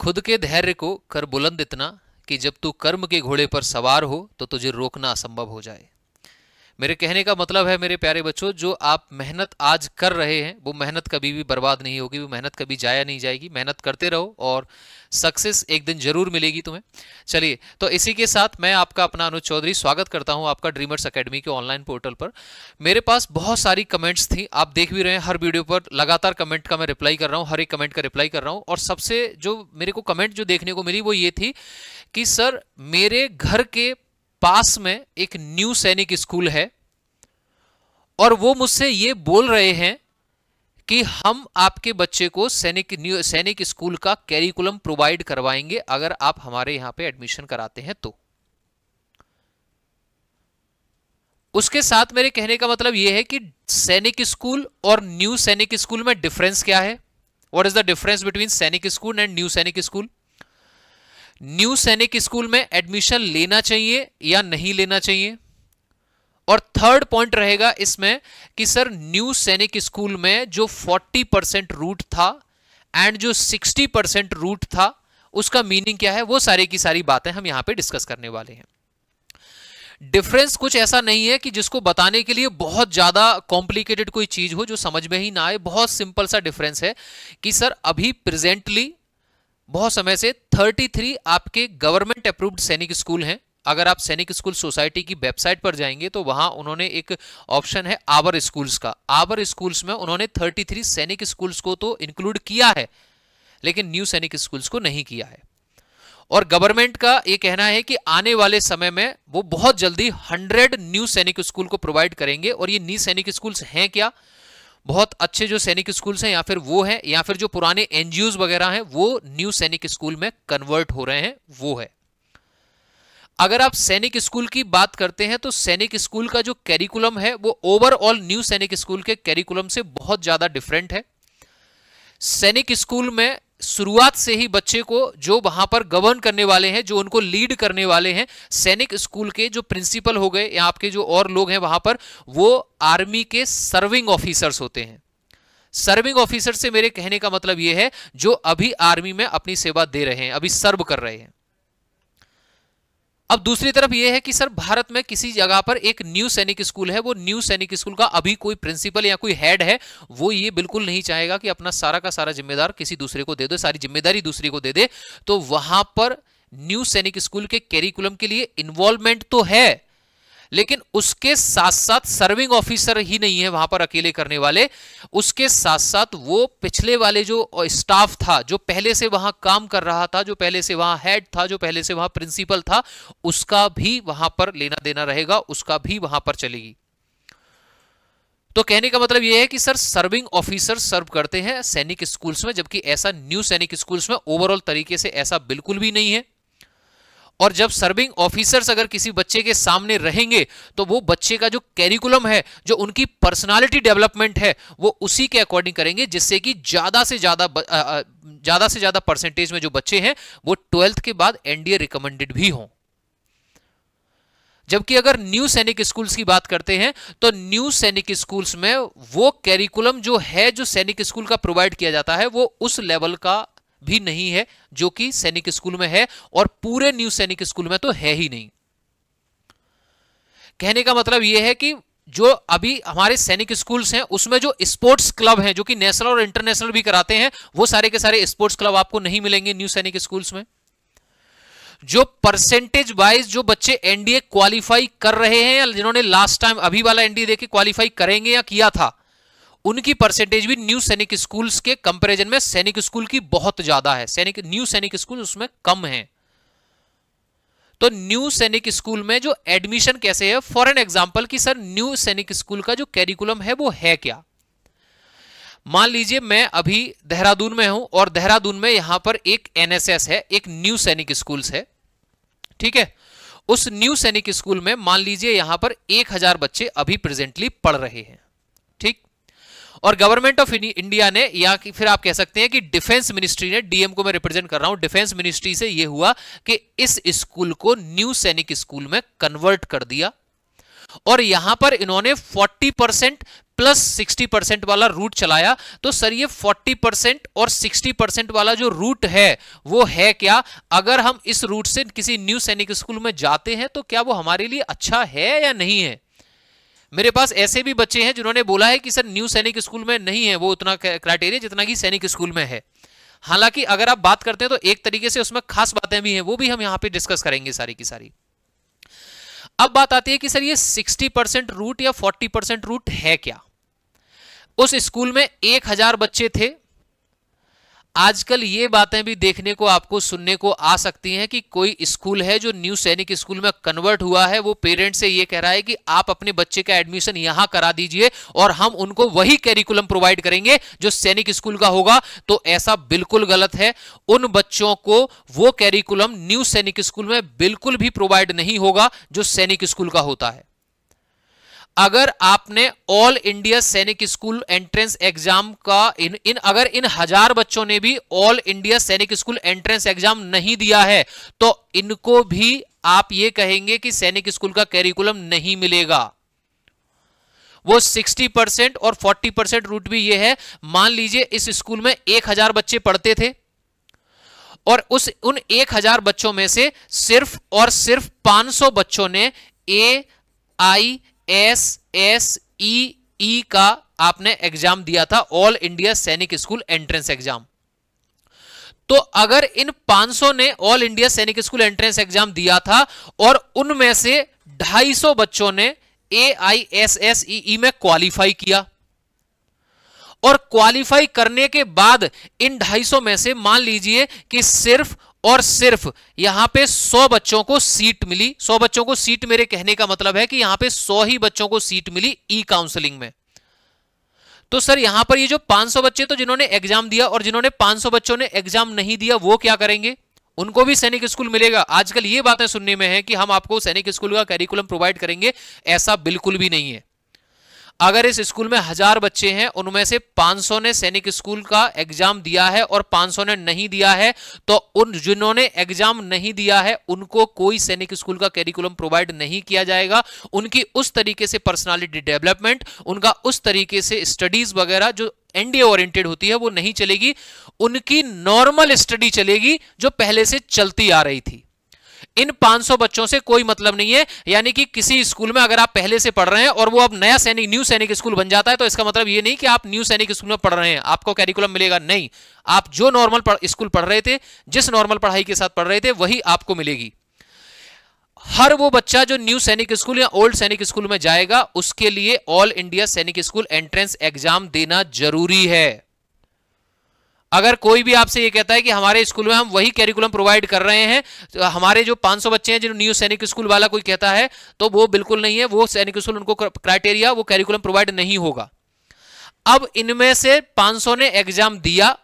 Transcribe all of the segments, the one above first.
खुद के धैर्य को कर बुलंद इतना कि जब तू कर्म के घोड़े पर सवार हो तो तुझे रोकना असंभव हो जाए। मेरे कहने का मतलब है मेरे प्यारे बच्चों, जो आप मेहनत आज कर रहे हैं वो मेहनत कभी भी बर्बाद नहीं होगी, वो मेहनत कभी जाया नहीं जाएगी। मेहनत करते रहो और सक्सेस एक दिन जरूर मिलेगी तुम्हें। चलिए, तो इसी के साथ मैं आपका अपना अनुज चौधरी स्वागत करता हूं आपका ड्रीमर्स एकेडमी के ऑनलाइन पोर्टल पर। मेरे पास बहुत सारी कमेंट्स थी, आप देख भी रहे हैं हर वीडियो पर लगातार कमेंट का मैं रिप्लाई कर रहा हूं, हर एक कमेंट का रिप्लाई कर रहा हूं। और सबसे जो मेरे को कमेंट जो देखने को मिली वो ये थी कि सर मेरे घर के पास में एक न्यू सैनिक स्कूल है और वो मुझसे ये बोल रहे हैं कि हम आपके बच्चे को सैनिक स्कूल का कैरिकुलम प्रोवाइड करवाएंगे अगर आप हमारे यहां पे एडमिशन कराते हैं तो। उसके साथ मेरे कहने का मतलब यह है कि सैनिक स्कूल और न्यू सैनिक स्कूल में डिफरेंस क्या है। What is the difference between सैनिक स्कूल एंड न्यू सैनिक स्कूल। न्यू सैनिक स्कूल में एडमिशन लेना चाहिए या नहीं लेना चाहिए। और थर्ड पॉइंट रहेगा इसमें कि सर न्यू सैनिक स्कूल में जो 40% रूट था एंड जो 60% रूट था उसका मीनिंग क्या है, वो सारी की सारी बातें हम यहां पे डिस्कस करने वाले हैं। डिफरेंस कुछ ऐसा नहीं है कि जिसको बताने के लिए बहुत ज्यादा कॉम्प्लिकेटेड कोई चीज हो जो समझ में ही ना आए। बहुत सिंपल सा डिफरेंस है कि सर अभी प्रेजेंटली बहुत समय से 33 आपके गवर्नमेंट अप्रूव्ड सैनिक स्कूल हैं। अगर आप सैनिक स्कूल सोसाइटी की वेबसाइट पर जाएंगे तो वहां उन्होंने एक ऑप्शन है आवर स्कूल्स का। आवर स्कूल्स में उन्होंने 33 सैनिक स्कूल्स को तो इंक्लूड किया है लेकिन न्यू सैनिक स्कूल्स को नहीं किया है। और गवर्नमेंट का यह कहना है कि आने वाले समय में वो बहुत जल्दी 100 न्यू सैनिक स्कूल को प्रोवाइड करेंगे। और ये न्यू सैनिक स्कूल्स हैं क्या, बहुत अच्छे जो सैनिक स्कूल्स हैं या फिर वो हैं या फिर जो पुराने एनजीओज वगैरह हैं वो न्यू सैनिक स्कूल में कन्वर्ट हो रहे हैं, वो है। अगर आप सैनिक स्कूल की बात करते हैं तो सैनिक स्कूल का जो कैरिकुलम है वो ओवरऑल न्यू सैनिक स्कूल के कैरिकुलम से बहुत ज्यादा डिफरेंट है। सैनिक स्कूल में शुरुआत से ही बच्चे को जो वहां पर गवर्न करने वाले हैं, जो उनको लीड करने वाले हैं, सैनिक स्कूल के जो प्रिंसिपल हो गए या आपके जो और लोग हैं वहां पर, वो आर्मी के सर्विंग ऑफिसर्स होते हैं। सर्विंग ऑफिसर से मेरे कहने का मतलब यह है जो अभी आर्मी में अपनी सेवा दे रहे हैं, अभी सर्व कर रहे हैं। अब दूसरी तरफ यह है कि सर भारत में किसी जगह पर एक न्यू सैनिक स्कूल है, वो न्यू सैनिक स्कूल का अभी कोई प्रिंसिपल या कोई हेड है, वो ये बिल्कुल नहीं चाहेगा कि अपना सारा का सारा जिम्मेदार किसी दूसरे को दे दे, सारी जिम्मेदारी दूसरे को दे दे। तो वहां पर न्यू सैनिक स्कूल के कैरिकुलम के लिए इन्वॉल्वमेंट तो है लेकिन उसके साथ साथ सर्विंग ऑफिसर ही नहीं है वहां पर अकेले करने वाले, उसके साथ साथ वो पिछले वाले जो स्टाफ था, जो पहले से वहां काम कर रहा था, जो पहले से वहां हेड था, जो पहले से वहां प्रिंसिपल था, उसका भी वहां पर लेना देना रहेगा, उसका भी वहां पर चलेगी। तो कहने का मतलब यह है कि सर सर्विंग ऑफिसर सर्व करते हैं सैनिक स्कूल्स में, जबकि ऐसा न्यू सैनिक स्कूल्स में ओवरऑल तरीके से ऐसा बिल्कुल भी नहीं है। और जब सर्विंग ऑफिसर्स अगर किसी बच्चे के सामने रहेंगे तो वो बच्चे का जो कैरिकुलम है, जो उनकी पर्सनालिटी डेवलपमेंट है, वो उसी के अकॉर्डिंग करेंगे, जिससे कि ज्यादा से ज्यादा परसेंटेज में जो बच्चे हैं वो 12th के बाद एनडीए रिकमेंडेड भी हों। जबकि अगर न्यू सैनिक स्कूल्स की बात करते हैं तो न्यू सैनिक स्कूल्स में वो कैरिकुलम जो है, जो सैनिक स्कूल का प्रोवाइड किया जाता है, वो उस लेवल का भी नहीं है जो कि सैनिक स्कूल में है, और पूरे न्यू सैनिक स्कूल में तो है ही नहीं। कहने का मतलब यह है कि जो अभी हमारे सैनिक स्कूल्स हैं उसमें जो स्पोर्ट्स क्लब हैं, जो कि नेशनल और इंटरनेशनल भी कराते हैं, वो सारे के सारे स्पोर्ट्स क्लब आपको नहीं मिलेंगे न्यू सैनिक स्कूल्स में। जो परसेंटेज वाइज जो बच्चे एनडीए क्वालिफाई कर रहे हैं या जिन्होंने लास्ट टाइम अभी वाला एनडीए देके क्वालिफाई करेंगे या किया था, उनकी परसेंटेज भी न्यू सैनिक स्कूल्स के कंपैरिजन में सैनिक स्कूल की बहुत ज्यादा है। न्यू सैनिक स्कूल उसमें कम है। तो न्यू सैनिक स्कूल में जो एडमिशन कैसे है, फॉर एन एग्जांपल कि सर न्यू सैनिक स्कूल का जो कैरिकुलम है वो है क्या। मान लीजिए मैं अभी देहरादून में हूं और देहरादून में यहां पर एक एनएसएस है, एक न्यू सैनिक स्कूल्स है, ठीक है। उस न्यू सैनिक स्कूल में मान लीजिए यहां पर 1000 बच्चे अभी प्रेजेंटली पढ़ रहे हैं, ठीक। और गवर्नमेंट ऑफ इंडिया ने, या फिर आप कह सकते हैं कि डिफेंस मिनिस्ट्री ने, डीएम को मैं रिप्रेजेंट कर रहा हूं, डिफेंस मिनिस्ट्री से यह हुआ कि इस स्कूल को न्यू सैनिक स्कूल में कन्वर्ट कर दिया और यहां पर इन्होंने 40% प्लस 60% वाला रूट चलाया, तो सर ये 40% और 60% वाला जो रूट है वो है क्या? अगर हम इस रूट से किसी न्यू सैनिक स्कूल में जाते हैं तो क्या वो हमारे लिए अच्छा है या नहीं है? मेरे पास ऐसे भी बच्चे हैं जिन्होंने बोला है कि सर न्यू सैनिक स्कूल में नहीं है वो उतना क्राइटेरिया जितना कि सैनिक स्कूल में है। हालांकि अगर आप बात करते हैं तो एक तरीके से उसमें खास बातें भी हैं, वो भी हम यहां पे डिस्कस करेंगे सारी की सारी। अब बात आती है कि सर ये 60% रूट या 40% रूट है क्या? उस स्कूल में 1000 बच्चे थे। आजकल ये बातें भी देखने को आपको सुनने को आ सकती हैं कि कोई स्कूल है जो न्यू सैनिक स्कूल में कन्वर्ट हुआ है, वो पेरेंट्स से ये कह रहा है कि आप अपने बच्चे का एडमिशन यहां करा दीजिए और हम उनको वही कैरिकुलम प्रोवाइड करेंगे जो सैनिक स्कूल का होगा। तो ऐसा बिल्कुल गलत है। उन बच्चों को वो कैरिकुलम न्यू सैनिक स्कूल में बिल्कुल भी प्रोवाइड नहीं होगा जो सैनिक स्कूल का होता है। अगर आपने ऑल इंडिया सैनिक स्कूल एंट्रेंस एग्जाम का अगर इन 1000 बच्चों ने भी ऑल इंडिया सैनिक स्कूल एंट्रेंस एग्जाम नहीं दिया है तो इनको भी आप ये कहेंगे कि सैनिक स्कूल का कैरिकुलम नहीं मिलेगा। वो 60% और 40% रूट भी ये है। मान लीजिए इस स्कूल में 1000 बच्चे पढ़ते थे और उन 1000 बच्चों में से सिर्फ और सिर्फ 500 बच्चों ने AISSEE का आपने एग्जाम दिया था, ऑल इंडिया सैनिक स्कूल एंट्रेंस एग्जाम। तो अगर इन 500 ने ऑल इंडिया सैनिक स्कूल एंट्रेंस एग्जाम दिया था और उनमें से 250 बच्चों ने AISSEE में क्वालिफाई किया और क्वालिफाई करने के बाद इन 250 में से मान लीजिए कि सिर्फ और सिर्फ यहां पे 100 बच्चों को सीट मिली। 100 बच्चों को सीट मेरे कहने का मतलब है कि यहां पे 100 ही बच्चों को सीट मिली ई काउंसलिंग में। तो सर यहां पर ये जो 500 बच्चे तो जिन्होंने एग्जाम दिया और जिन्होंने 500 बच्चों ने एग्जाम नहीं दिया वो क्या करेंगे? उनको भी सैनिक स्कूल मिलेगा? आजकल ये बातें सुनने में है कि हम आपको सैनिक स्कूल का कैरिकुलम प्रोवाइड करेंगे, ऐसा बिल्कुल भी नहीं है। अगर इस स्कूल में 1000 बच्चे हैं, उनमें से 500 ने सैनिक स्कूल का एग्जाम दिया है और 500 ने नहीं दिया है, तो उन जिन्होंने एग्जाम नहीं दिया है उनको कोई सैनिक स्कूल का कैरिकुलम प्रोवाइड नहीं किया जाएगा। उनकी उस तरीके से पर्सनालिटी डेवलपमेंट, उनका उस तरीके से स्टडीज वगैरह जो एनडीए ओरिएंटेड होती है वो नहीं चलेगी। उनकी नॉर्मल स्टडी चलेगी जो पहले से चलती आ रही थी। इन 500 बच्चों से कोई मतलब नहीं है। यानी कि किसी स्कूल में अगर आप पहले से पढ़ रहे हैं और वो अब न्यू सैनिक स्कूल बन जाता है तो इसका मतलब ये नहीं कि आप न्यू सैनिक स्कूल में पढ़ रहे हैं आपको कैरिकुलम मिलेगा। नहीं, आप जो नॉर्मल स्कूल पढ़ रहे थे, जिस नॉर्मल पढ़ाई के साथ पढ़ रहे थे, वही आपको मिलेगी। हर वो बच्चा जो न्यू सैनिक स्कूल या ओल्ड सैनिक स्कूल में जाएगा उसके लिए ऑल इंडिया सैनिक स्कूल एंट्रेंस एग्जाम देना जरूरी है। अगर कोई भी आपसे ये कहता है कि हमारे स्कूल में हम वही कैरिकुलम प्रोवाइड कर रहे हैं, तो हमारे जो 500 बच्चे हैं जो न्यू सैनिक स्कूल वाला कोई कहता है, तो वो बिल्कुल नहीं है। वो सैनिक स्कूल उनको क्राइटेरिया वो कैरिकुलम प्रोवाइड नहीं होगा। अब इनमें से 500 ने एग्जाम दिया,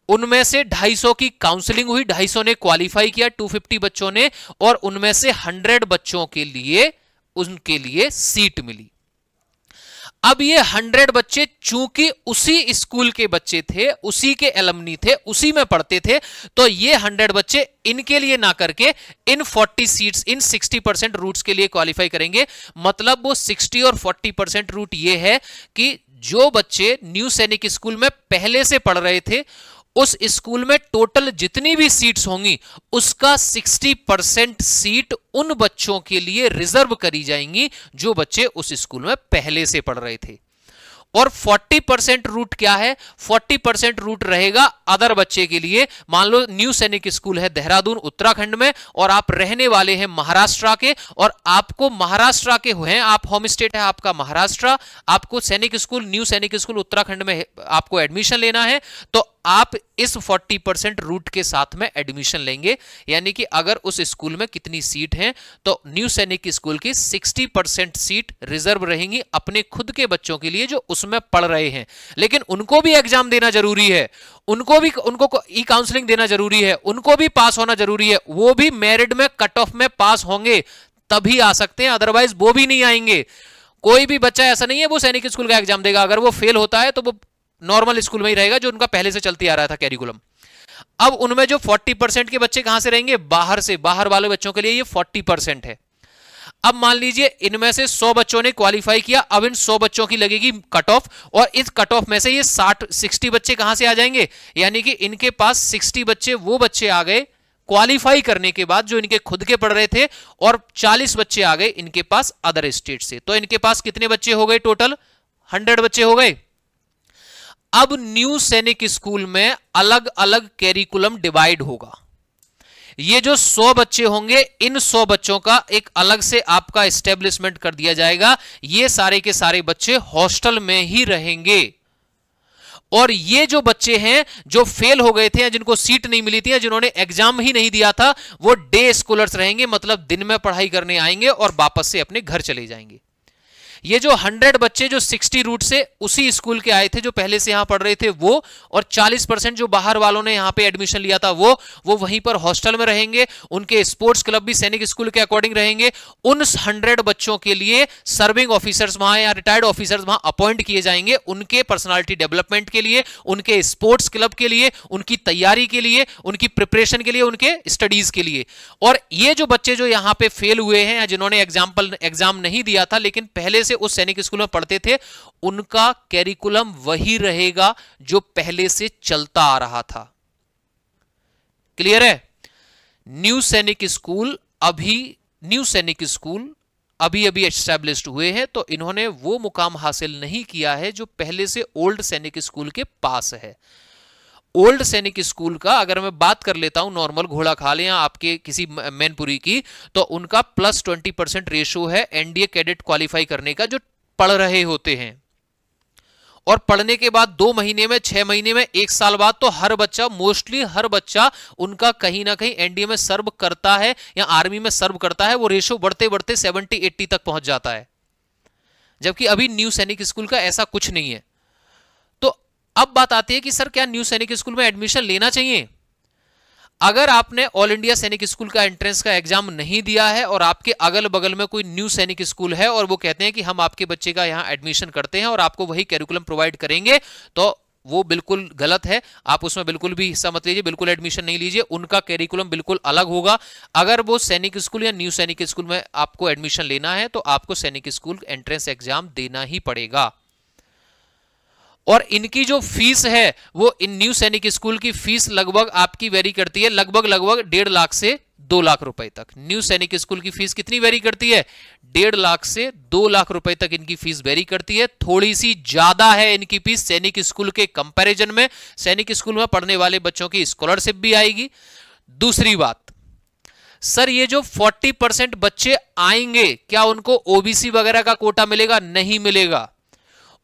उनमें से 250 की काउंसलिंग हुई, 250 ने क्वालिफाई किया, 250 बच्चों ने, और उनमें से 100 बच्चों के लिए उनके लिए सीट मिली। अब ये 100 बच्चे चूंकि उसी स्कूल के बच्चे थे, उसी के एलमनी थे, उसी में पढ़ते थे, तो ये 100 बच्चे इनके लिए ना करके इन 40 सीट्स, इन 60% रूट्स के लिए क्वालिफाई करेंगे। मतलब वो 60 और 40% रूट ये है कि जो बच्चे न्यू सैनिक स्कूल में पहले से पढ़ रहे थे, उस स्कूल में टोटल जितनी भी सीट्स होंगी उसका 60% सीट उन बच्चों के लिए रिजर्व करी जाएंगी जो बच्चे उस स्कूल में पहले से पढ़ रहे थे। और 40% रूट क्या है? 40% रूट रहेगा अदर बच्चे के लिए। मान लो न्यू सैनिक स्कूल है देहरादून उत्तराखंड में और आप रहने वाले हैं महाराष्ट्र के, और आपको महाराष्ट्र के हैं, आप होम स्टेट है आपका महाराष्ट्र, आपको सैनिक स्कूल न्यू सैनिक स्कूल उत्तराखंड में आपको एडमिशन लेना है, तो आप इस 40% रूट के साथ में एडमिशन लेंगे। यानी कि अगर उस स्कूल में कितनी सीट हैं, तो न्यू सैनिक स्कूल की 60% सीट रिजर्व रहेंगी अपने खुद के बच्चों के लिए जो उसमें पढ़ रहे हैं। लेकिन उनको भी एग्जाम देना जरूरी है, उनको ई काउंसलिंग देना जरूरी है, उनको भी पास होना जरूरी है। वो भी मेरिट में कट ऑफ में पास होंगे तभी आ सकते हैं, अदरवाइज वो भी नहीं आएंगे। कोई भी बच्चा ऐसा नहीं है वो सैनिक स्कूल का एग्जाम देगा, अगर वो फेल होता है तो वो नॉर्मल स्कूल में ही रहेगा जो उनका पहले से चलती आ रहा था कैरिकुलम। अब उनमें जो 40% के बच्चे कहां से रहेंगे? बाहर से। बाहर वाले बच्चों के लिए ये 40% है। अब मान लीजिए इनमें से 100 बच्चों ने क्वालिफाई किया, अब इन 100 बच्चों की लगेगी कट ऑफ, और इस कट ऑफ में से ये 60 बच्चे कहां से आ जाएंगे, यानी कि इनके पास 60 बच्चे वो बच्चे आ गए क्वालिफाई करने के बाद जो इनके खुद के पढ़ रहे थे, और 40 बच्चे आ गए इनके पास अदर स्टेट से। तो इनके पास कितने बच्चे हो गए टोटल, 100 बच्चे हो गए। अब न्यू सैनिक स्कूल में अलग अलग कैरिकुलम डिवाइड होगा। ये जो 100 बच्चे होंगे, इन 100 बच्चों का एक अलग से आपका एस्टेब्लिशमेंट कर दिया जाएगा। ये सारे के सारे बच्चे हॉस्टल में ही रहेंगे, और ये जो बच्चे हैं जो फेल हो गए थे या जिनको सीट नहीं मिली थी या जिन्होंने एग्जाम ही नहीं दिया था, वो डे स्कॉलर्स रहेंगे, मतलब दिन में पढ़ाई करने आएंगे और वापस से अपने घर चले जाएंगे। ये जो 100 बच्चे जो 60 रूट से उसी स्कूल के आए थे, जो पहले से यहां पढ़ रहे थे वो, और 40% जो बाहर वालों ने यहां पे एडमिशन लिया था वो वहीं पर हॉस्टल में रहेंगे। उनके स्पोर्ट्स क्लब भी सैनिक स्कूल के अकॉर्डिंग रहेंगे। उन 100 बच्चों के लिए सर्विंग ऑफिसर्स वहां या रिटायर्ड ऑफिसर्स वहां अपॉइंट किए जाएंगे, उनके पर्सनालिटी डेवलपमेंट के लिए, उनके स्पोर्ट्स क्लब के लिए, उनकी तैयारी के लिए, उनकी प्रिपरेशन के लिए, उनके स्टडीज के लिए। और ये जो बच्चे जो यहां पे फेल हुए हैं या जिन्होंने एग्जाम नहीं दिया था लेकिन पहले से उस सैनिक स्कूल में पढ़ते थे, उनका कैरिकुलम वही रहेगा जो पहले से चलता आ रहा था। क्लियर है? न्यू सैनिक स्कूल अभी अभी एस्टैब्लिश्ड हुए हैं, तो इन्होंने वो मुकाम हासिल नहीं किया है जो पहले से ओल्ड सैनिक स्कूल के पास है। ओल्ड सैनिक स्कूल का अगर मैं बात कर लेता हूं, नॉर्मल घोड़ाखाल या आपके किसी मैनपुरी की, तो उनका +20% रेशो है एनडीए कैडेट क्वालिफाई करने का, जो पढ़ रहे होते हैं। और पढ़ने के बाद 2 महीने में, 6 महीने में, 1 साल बाद तो मोस्टली हर बच्चा उनका कहीं ना कहीं एनडीए में सर्व करता है या आर्मी में सर्व करता है। वो रेशो बढ़ते बढ़ते 70-80 तक पहुंच जाता है, जबकि अभी न्यू सैनिक स्कूल का ऐसा कुछ नहीं है। अब बात आती है कि सर क्या न्यू सैनिक स्कूल में एडमिशन लेना चाहिए? अगर आपने ऑल इंडिया सैनिक स्कूल का एंट्रेंस का एग्जाम नहीं दिया है और आपके अगल बगल में कोई न्यू सैनिक स्कूल है और वो कहते हैं कि हम आपके बच्चे का यहां एडमिशन करते हैं और आपको वही कैरिकुलम प्रोवाइड करेंगे, तो वो बिल्कुल गलत है। आप उसमें बिल्कुल भी हिस्सा मत लीजिए, बिल्कुल एडमिशन नहीं लीजिए। उनका कैरिकुलम बिल्कुल अलग होगा। अगर वो सैनिक स्कूल या न्यू सैनिक स्कूल में आपको एडमिशन लेना है तो आपको सैनिक स्कूल एंट्रेंस एग्जाम देना ही पड़ेगा। और इनकी जो फीस है, वो इन न्यू सैनिक स्कूल की फीस लगभग आपकी वेरी करती है, लगभग 1.5 लाख से 2 लाख रुपए तक। न्यू सैनिक स्कूल की फीस कितनी वेरी करती है? 1.5 लाख से 2 लाख रुपए तक इनकी फीस वेरी करती है। थोड़ी सी ज्यादा है इनकी फीस सैनिक स्कूल के कंपैरिजन में। सैनिक स्कूल में पढ़ने वाले बच्चों की स्कॉलरशिप भी आएगी। दूसरी बात, सर ये जो 40% बच्चे आएंगे, क्या उनको ओबीसी वगैरह का कोटा मिलेगा? नहीं मिलेगा।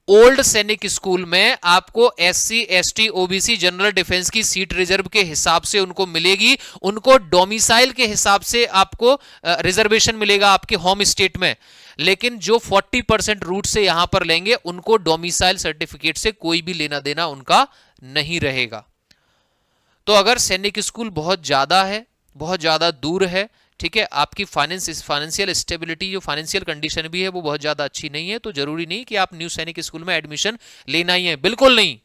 ओल्ड सैनिक स्कूल में आपको SC, ST, OBC, general defence की सीट रिजर्व के हिसाब से उनको मिलेगी। उनको डोमिसाइल के हिसाब से आपको रिजर्वेशन मिलेगा आपके होम स्टेट में। लेकिन जो 40% रूट से यहां पर लेंगे, उनको डोमिसाइल सर्टिफिकेट से कोई भी लेना देना उनका नहीं रहेगा। तो अगर सैनिक स्कूल बहुत ज्यादा है, बहुत ज्यादा दूर है, ठीक है, आपकी फाइनेंशियल स्टेबिलिटी, जो फाइनेंशियल कंडीशन भी है वो बहुत ज्यादा अच्छी नहीं है, तो जरूरी नहीं कि आप न्यू सैनिक स्कूल में एडमिशन लेना ही है, बिल्कुल नहीं।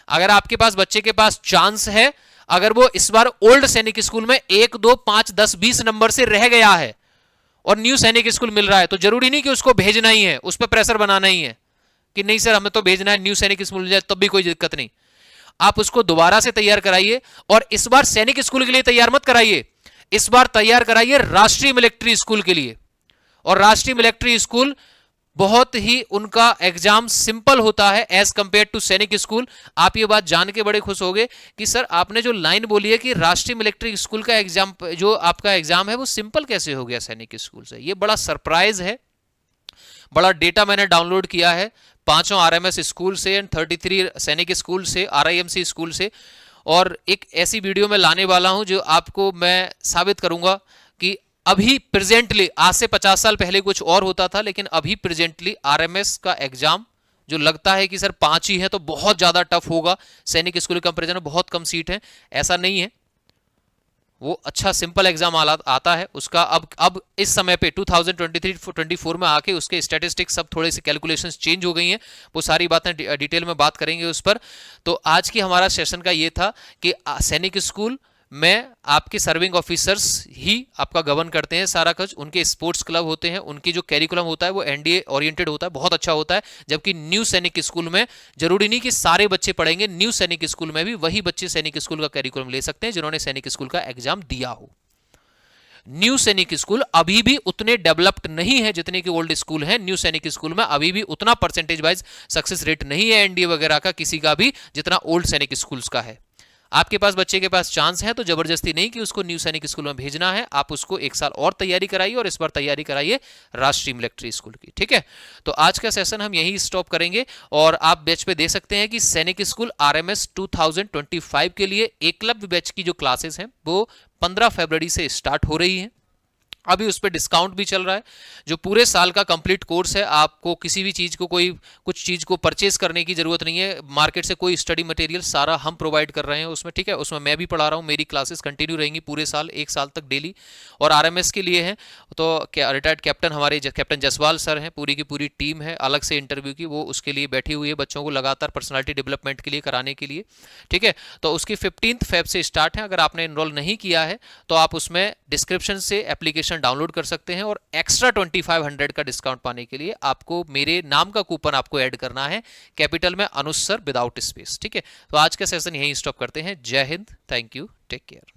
अगर आपके पास बच्चे के पास चांस है, अगर वो इस बार ओल्ड सैनिक स्कूल में 1, 2, 5, 10, 20 नंबर से रह गया है और न्यू सैनिक स्कूल मिल रहा है, तो जरूरी नहीं कि उसको भेजना ही है, उस पर प्रेशर बनाना ही है कि नहीं सर हमें तो भेजना है, न्यू सैनिक स्कूल मिल जाए तब भी कोई दिक्कत नहीं। आप उसको दोबारा से तैयार कराइए, और इस बार सैनिक स्कूल के लिए तैयार मत कराइए, इस बार तैयार कराइए राष्ट्रीय मिलिट्री स्कूल के लिए। और राष्ट्रीय मिलिट्री स्कूल बहुत ही उनका एग्जाम सिंपल होता है एज कंपेयर टू सैनिक स्कूल। आप ये बात जान के बड़े खुश होंगे कि सर आपने जो लाइन बोली है कि राष्ट्रीय मिलिट्री स्कूल का एग्जाम, जो आपका एग्जाम है वो सिंपल कैसे हो गया सैनिक स्कूल से, ये बड़ा सरप्राइज है। बड़ा डेटा मैंने डाउनलोड किया है 5 आरएमएस स्कूल से एंड 33 सैनिक स्कूल से, आरआईएमसी स्कूल से, और एक ऐसी वीडियो में लाने वाला हूं जो आपको मैं साबित करूंगा कि अभी प्रेजेंटली, आज से 50 साल पहले कुछ और होता था, लेकिन अभी प्रेजेंटली आरएमएस का एग्जाम जो लगता है कि सर 5 ही है तो बहुत ज्यादा टफ होगा, सैनिक स्कूल के कंपेरिजन में बहुत कम सीट है, ऐसा नहीं है। वो अच्छा सिंपल एग्जाम आता है उसका। अब इस समय पे 2023-24 में आके उसके स्टैटिस्टिक्स सब थोड़े से कैलकुलेशंस चेंज हो गई हैं, वो सारी बातें डिटेल में बात करेंगे उस पर। तो आज की हमारा सेशन का ये था कि सैनिक स्कूल में आपके सर्विंग ऑफिसर्स ही आपका गवर्न करते हैं सारा कुछ। उनके स्पोर्ट्स क्लब होते हैं, उनकी जो कैरिकुलम होता है वो एनडीए ओरिएंटेड होता है, बहुत अच्छा होता है। जबकि न्यू सैनिक स्कूल में जरूरी नहीं कि सारे बच्चे पढ़ेंगे, न्यू सैनिक स्कूल में भी वही बच्चे सैनिक स्कूल का कैरिकुलम ले सकते हैं जिन्होंने सैनिक स्कूल का एग्जाम दिया हो। न्यू सैनिक स्कूल अभी भी उतने डेवलप्ड नहीं है जितने कि ओल्ड स्कूल है। न्यू सैनिक स्कूल में अभी भी उतना परसेंटेज वाइज सक्सेस रेट नहीं है एनडीए वगैरह का किसी का भी जितना ओल्ड सैनिक स्कूल्स का है। आपके पास बच्चे के पास चांस है तो जबरदस्ती नहीं कि उसको न्यू सैनिक स्कूल में भेजना है, आप उसको एक साल और तैयारी कराइए और इस बार तैयारी कराइए राष्ट्रीय मिलिट्री स्कूल की। ठीक है, तो आज का सेशन हम यही स्टॉप करेंगे और आप बैच पे दे सकते हैं कि सैनिक स्कूल आरएमएस 2025 के लिए एकलव्य बैच की जो क्लासेस हैं वो 15 फरवरी से स्टार्ट हो रही है। अभी उस पर डिस्काउंट भी चल रहा है। जो पूरे साल का कंप्लीट कोर्स है, आपको किसी भी चीज़ को कुछ चीज़ को परचेज करने की जरूरत नहीं है, मार्केट से कोई स्टडी मटेरियल सारा हम प्रोवाइड कर रहे हैं उसमें। ठीक है, उसमें मैं भी पढ़ा रहा हूँ, मेरी क्लासेस कंटिन्यू रहेंगी पूरे साल, एक साल तक डेली। और आरएमएस के लिए है तो रिटायर्ड कैप्टन हमारे कैप्टन जसवाल सर हैं, पूरी की पूरी टीम है अलग से इंटरव्यू की, वो उसके लिए बैठी हुई है बच्चों को लगातार पर्सनालिटी डेवलपमेंट के लिए कराने के लिए। ठीक है, तो उसकी 15 फेब से स्टार्ट है। अगर आपने इनरोल नहीं किया है तो आप उसमें डिस्क्रिप्शन से एप्लीकेशन डाउनलोड कर सकते हैं और एक्स्ट्रा 2500 का डिस्काउंट पाने के लिए आपको मेरे नाम का कूपन आपको ऐड करना है, कैपिटल में अनुज सर विदाउट स्पेस। ठीक है, तो आज का सेशन यहीं स्टॉप करते हैं। Jai Hind, thank you, take care.